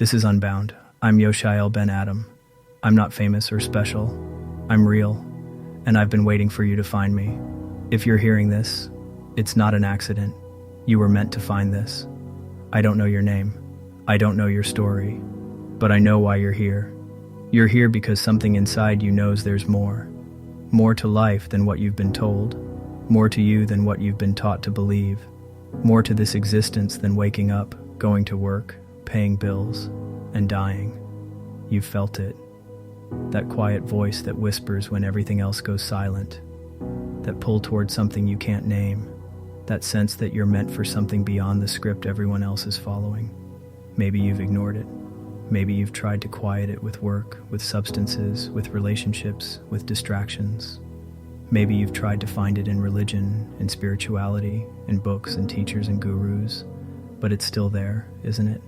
This is Unbound. I'm Yoshai'el Ben Adam. I'm not famous or special. I'm real, and I've been waiting for you to find me. If you're hearing this, it's not an accident. You were meant to find this. I don't know your name. I don't know your story, but I know why you're here. You're here because something inside you knows there's more. More to life than what you've been told. More to you than what you've been taught to believe. More to this existence than waking up, going to work, paying bills, and dying. You've felt it. That quiet voice that whispers when everything else goes silent. That pull towards something you can't name. That sense that you're meant for something beyond the script everyone else is following. Maybe you've ignored it. Maybe you've tried to quiet it with work, with substances, with relationships, with distractions. Maybe you've tried to find it in religion, in spirituality, in books and teachers and gurus. But it's still there, isn't it?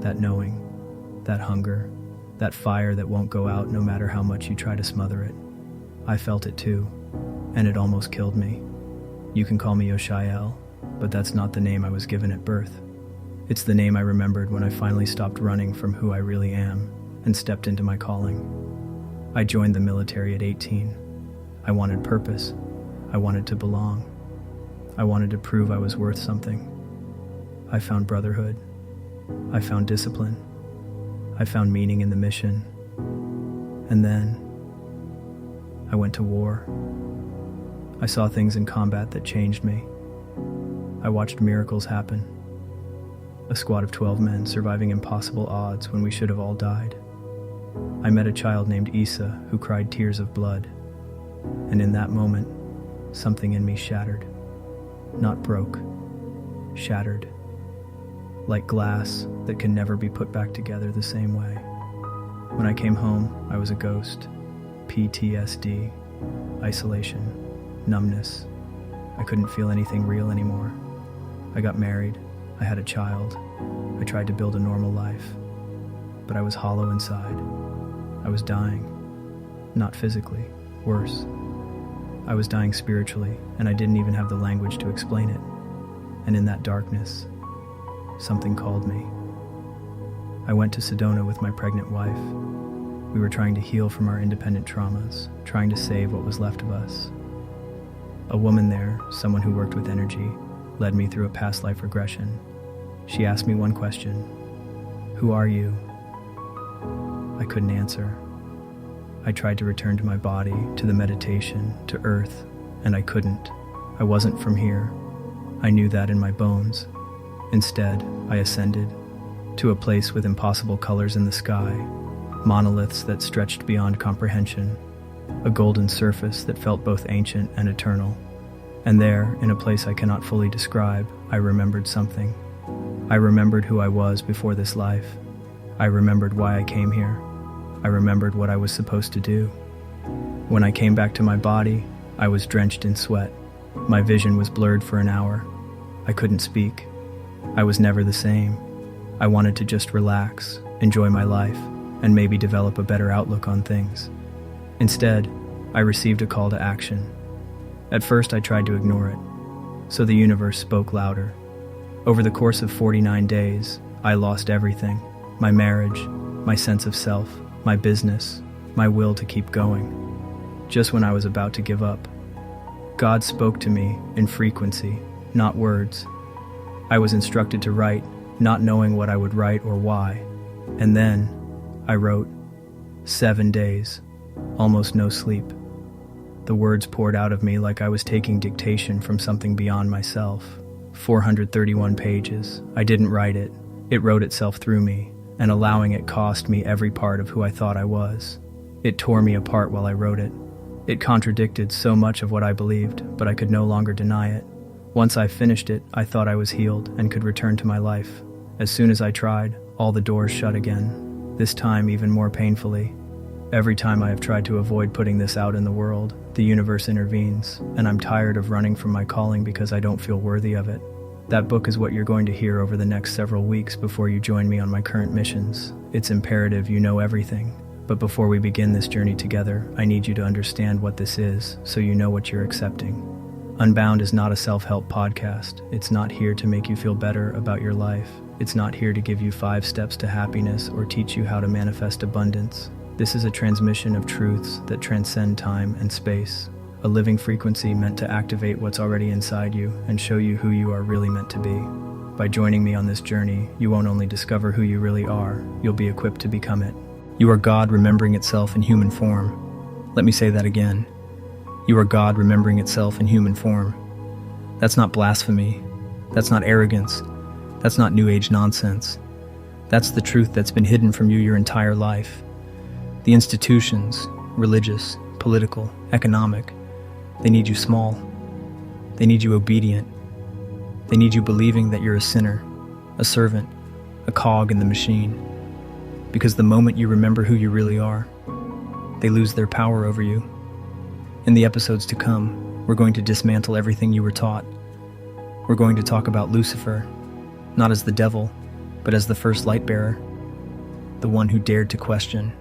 That knowing, that hunger, that fire that won't go out no matter how much you try to smother it. I felt it too, and it almost killed me. You can call me Yoshai'el, but that's not the name I was given at birth. It's the name I remembered when I finally stopped running from who I really am and stepped into my calling. I joined the military at 18. I wanted purpose. I wanted to belong. I wanted to prove I was worth something. I found brotherhood. I found discipline. I found meaning in the mission. And then I went to war. I saw things in combat that changed me. I watched miracles happen. A squad of 12 men surviving impossible odds when we should have all died. I met a child named Isa who cried tears of blood. And in that moment, something in me shattered. Not broke, shattered. Like glass that can never be put back together the same way. When I came home, I was a ghost. PTSD, isolation, numbness. I couldn't feel anything real anymore. I got married. I had a child. I tried to build a normal life. But I was hollow inside. I was dying. Not physically, worse. I was dying spiritually, and I didn't even have the language to explain it. And in that darkness, something called me. I went to Sedona with my pregnant wife. We were trying to heal from our independent traumas, trying to save what was left of us. A woman there, someone who worked with energy, led me through a past life regression. She asked me one question: who are you? I couldn't answer. I tried to return to my body, to the meditation, to earth, and I couldn't. I wasn't from here. I knew that in my bones. Instead, I ascended to a place with impossible colors in the sky, monoliths that stretched beyond comprehension, a golden surface that felt both ancient and eternal. And there, in a place I cannot fully describe, I remembered something. I remembered who I was before this life. I remembered why I came here. I remembered what I was supposed to do. When I came back to my body, I was drenched in sweat. My vision was blurred for an hour. I couldn't speak. I was never the same. I wanted to just relax, enjoy my life, and maybe develop a better outlook on things. Instead, I received a call to action. At first, I tried to ignore it, so the universe spoke louder. Over the course of 49 days, I lost everything: my marriage, my sense of self, my business, my will to keep going. Just when I was about to give up, God spoke to me in frequency, not words. I was instructed to write, not knowing what I would write or why. And then I wrote. 7 days, almost no sleep. The words poured out of me like I was taking dictation from something beyond myself. 431 pages. I didn't write it. It wrote itself through me, and allowing it cost me every part of who I thought I was. It tore me apart while I wrote it. It contradicted so much of what I believed, but I could no longer deny it. Once I finished it, I thought I was healed and could return to my life. As soon as I tried, all the doors shut again, this time even more painfully. Every time I have tried to avoid putting this out in the world, the universe intervenes, and I'm tired of running from my calling because I don't feel worthy of it. That book is what you're going to hear over the next several weeks before you join me on my current missions. It's imperative you know everything. But before we begin this journey together, I need you to understand what this is, so you know what you're accepting. Unbound is not a self-help podcast. It's not here to make you feel better about your life. It's not here to give you 5 steps to happiness or teach you how to manifest abundance. This is a transmission of truths that transcend time and space, a living frequency meant to activate what's already inside you and show you who you are really meant to be. By joining me on this journey, you won't only discover who you really are, you'll be equipped to become it. You are God remembering itself in human form. Let me say that again. You are God remembering itself in human form. That's not blasphemy. That's not arrogance. That's not New Age nonsense. That's the truth that's been hidden from you your entire life. The institutions, religious, political, economic, they need you small. They need you obedient. They need you believing that you're a sinner, a servant, a cog in the machine. Because the moment you remember who you really are, they lose their power over you. In the episodes to come, we're going to dismantle everything you were taught. We're going to talk about Lucifer, not as the devil, but as the first light bearer, the one who dared to question,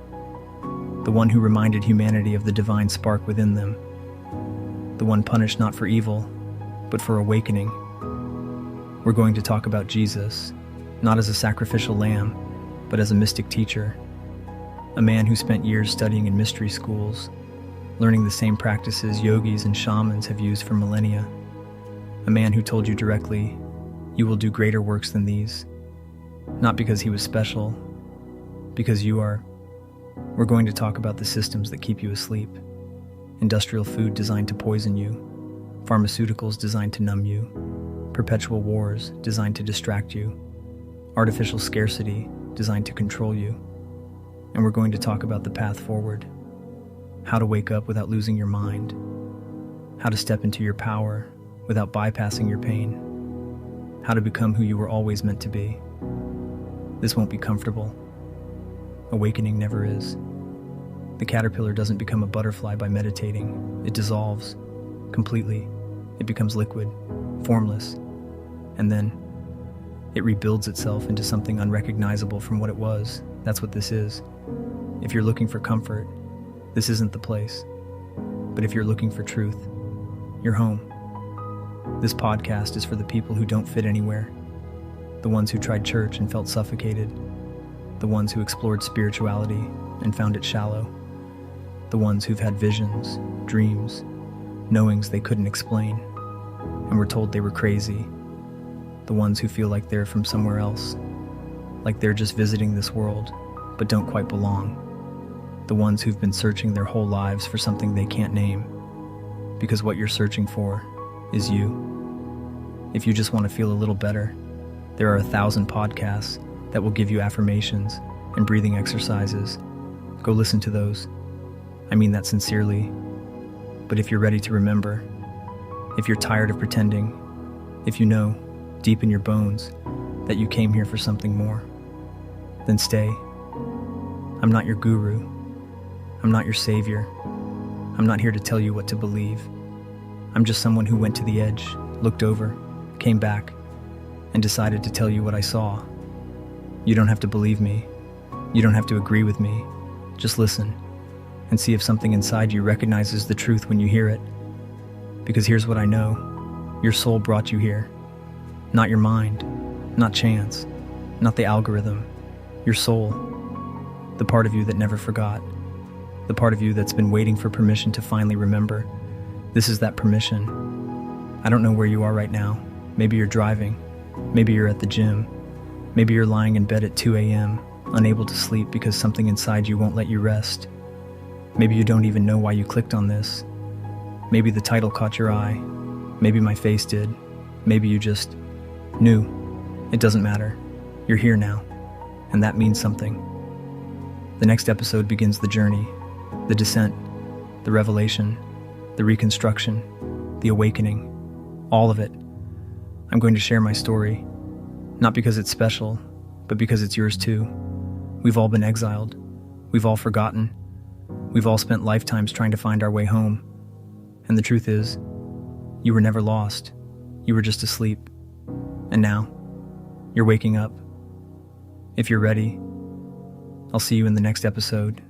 the one who reminded humanity of the divine spark within them, the one punished not for evil, but for awakening. We're going to talk about Jesus, not as a sacrificial lamb, but as a mystic teacher, a man who spent years studying in mystery schools, learning the same practices yogis and shamans have used for millennia, a man who told you directly, you will do greater works than these, not because he was special, because you are. We're going to talk about the systems that keep you asleep. Industrial food designed to poison you, pharmaceuticals designed to numb you, perpetual wars designed to distract you, artificial scarcity designed to control you. And we're going to talk about the path forward, how to wake up without losing your mind, how to step into your power without bypassing your pain, how to become who you were always meant to be. This won't be comfortable. Awakening never is. The caterpillar doesn't become a butterfly by meditating. It dissolves completely. It becomes liquid, formless, and then it rebuilds itself into something unrecognizable from what it was. That's what this is. If you're looking for comfort, this isn't the place. But if you're looking for truth, you're home. This podcast is for the people who don't fit anywhere, the ones who tried church and felt suffocated, the ones who explored spirituality and found it shallow, the ones who've had visions, dreams, knowings they couldn't explain, and were told they were crazy, the ones who feel like they're from somewhere else, like they're just visiting this world, but don't quite belong, the ones who've been searching their whole lives for something they can't name, because what you're searching for is you. If you just want to feel a little better, there are 1,000 podcasts that will give you affirmations and breathing exercises. Go listen to those. I mean that sincerely. But if you're ready to remember, if you're tired of pretending, if you know, deep in your bones, that you came here for something more, then stay. I'm not your guru. I'm not your savior. I'm not here to tell you what to believe. I'm just someone who went to the edge, looked over, came back, and decided to tell you what I saw. You don't have to believe me. You don't have to agree with me. Just listen and see if something inside you recognizes the truth when you hear it. Because here's what I know. Your soul brought you here. Not your mind, not chance, not the algorithm. Your soul, the part of you that never forgot, the part of you that's been waiting for permission to finally remember. This is that permission. I don't know where you are right now. Maybe you're driving. Maybe you're at the gym. Maybe you're lying in bed at 2 a.m., unable to sleep because something inside you won't let you rest. Maybe you don't even know why you clicked on this. Maybe the title caught your eye. Maybe my face did. Maybe you just knew. It doesn't matter. You're here now, and that means something. The next episode begins the journey, the descent, the revelation, the reconstruction, the awakening, all of it. I'm going to share my story, not because it's special, but because it's yours too. We've all been exiled. We've all forgotten. We've all spent lifetimes trying to find our way home. And the truth is, you were never lost. You were just asleep. And now, you're waking up. If you're ready, I'll see you in the next episode.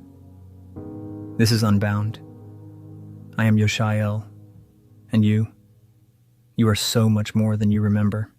This is Unbound. I am Yoshai'el, and you are so much more than you remember.